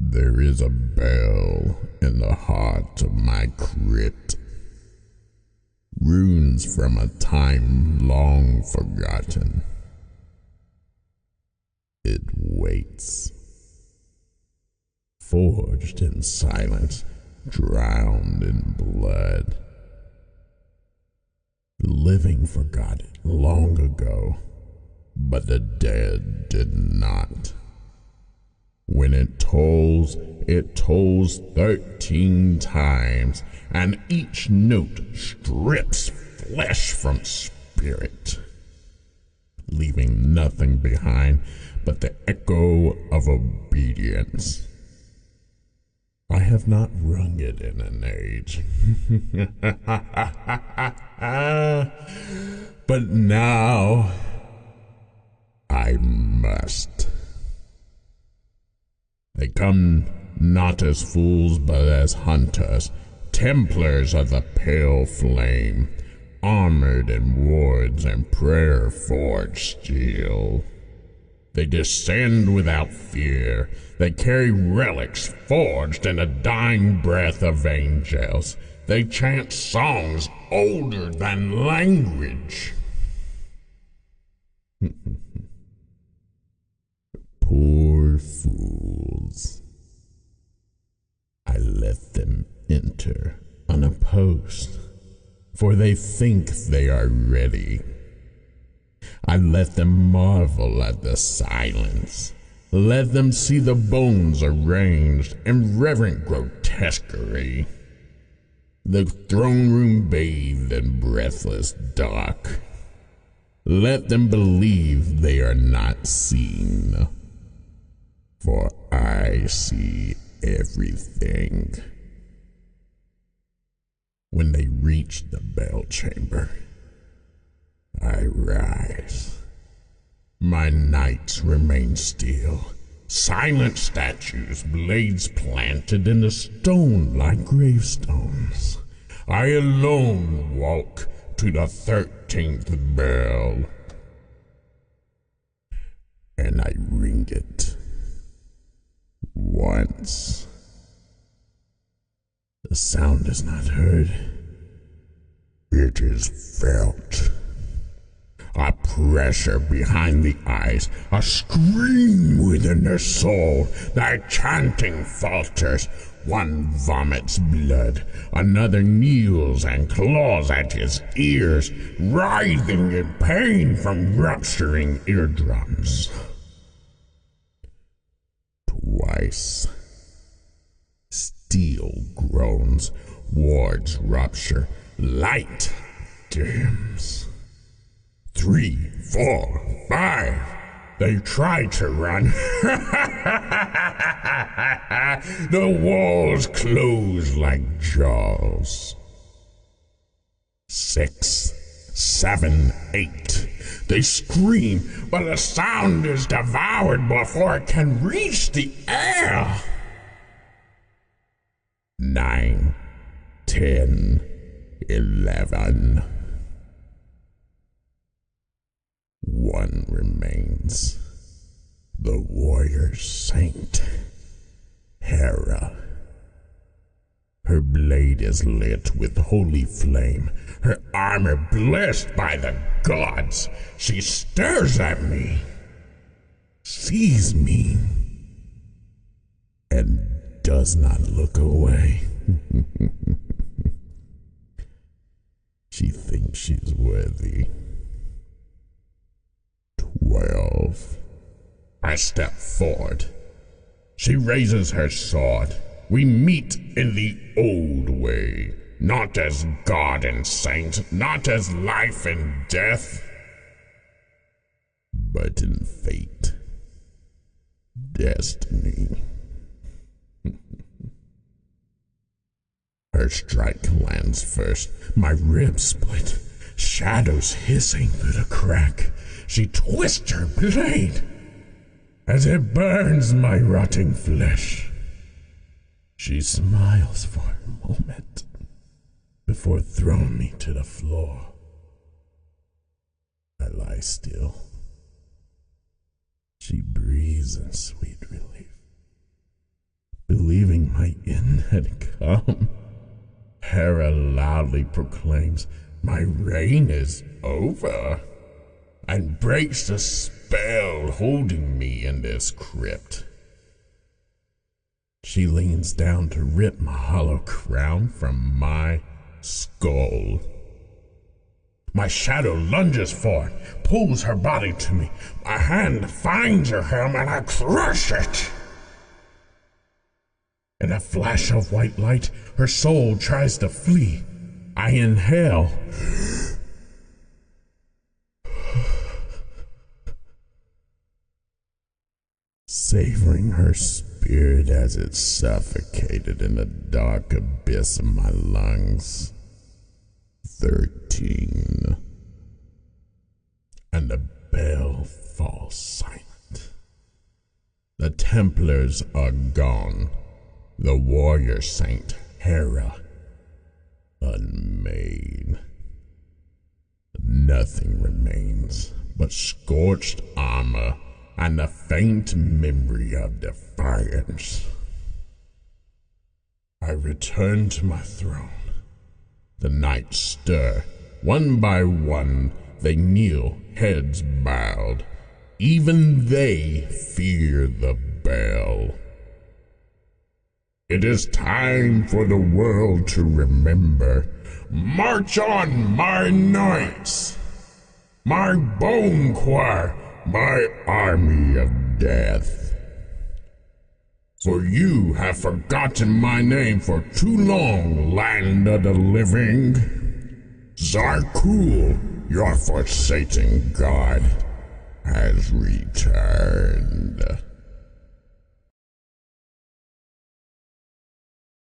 There is a bell in the heart of my crypt, runes from a time long forgotten. It waits, forged in silence, drowned in blood. The living forgot it long ago, but the dead did not. When it tolls 13 times, and each note strips flesh from spirit, leaving nothing behind but the echo of obedience. I have not rung it in an age. But now I must. They come not as fools, but as hunters, templars of the pale flame, armored in wards and prayer-forged steel. They descend without fear. They carry relics forged in the dying breath of angels. They chant songs older than language. Poor fools. I let them enter unopposed, for they think they are ready. I let them marvel at the silence. Let them see the bones arranged in reverent grotesquerie. The throne room bathed in breathless dark. Let them believe they are not seen, for I see everything. When they reach the bell chamber, I rise. My knights remain still, silent statues, blades planted in the stone like gravestones. I alone walk to the 13th bell, and I ring it once. The sound is not heard. It is felt. A pressure behind the eyes, a scream within the soul. Their chanting falters. One vomits blood, another kneels and claws at his ears, writhing in pain from rupturing eardrums. Twice. Steel groans, wards rupture, light dims. 3, 4, 5. They try to run. The walls close like jaws. 6, 7, 8. They scream, but the sound is devoured before it can reach the air. 9, 10, 11. One remains. The warrior saint, Hera. Her blade is lit with holy flame, her armor blessed by the gods. She stares at me, sees me, and does not look away. She thinks she's worthy. 12. I step forward. She raises her sword. We meet in the old way, not as God and saint, not as life and death, but in fate, destiny. Her strike lands first. My ribs split, shadows hissing through the crack. She twists her blade as it burns my rotting flesh. She smiles for a moment before throwing me to the floor. I lie still. She breathes in sweet relief. had come. Hera loudly proclaims, "My reign is over," and breaks the spell holding me in this crypt. She leans down to rip my hollow crown from my skull. My shadow lunges forward, pulls her body to me. My hand finds her helm and I crush it. In a flash of white light, her soul tries to flee. I inhale. Savoring her spirit as it suffocated in the dark abyss of my lungs. 13. And the bell falls silent. The Templars are gone. The warrior saint Hera unmade. Nothing remains but scorched armor and the faint memory of defiance. I return to my throne. The knights stir. One by one, they kneel, heads bowed. Even they fear the bell. It is time for the world to remember. March on, my knights! My bone choir, my army of death. For you have forgotten my name for too long, land of the living. Zarkul, your forsaken god, has returned.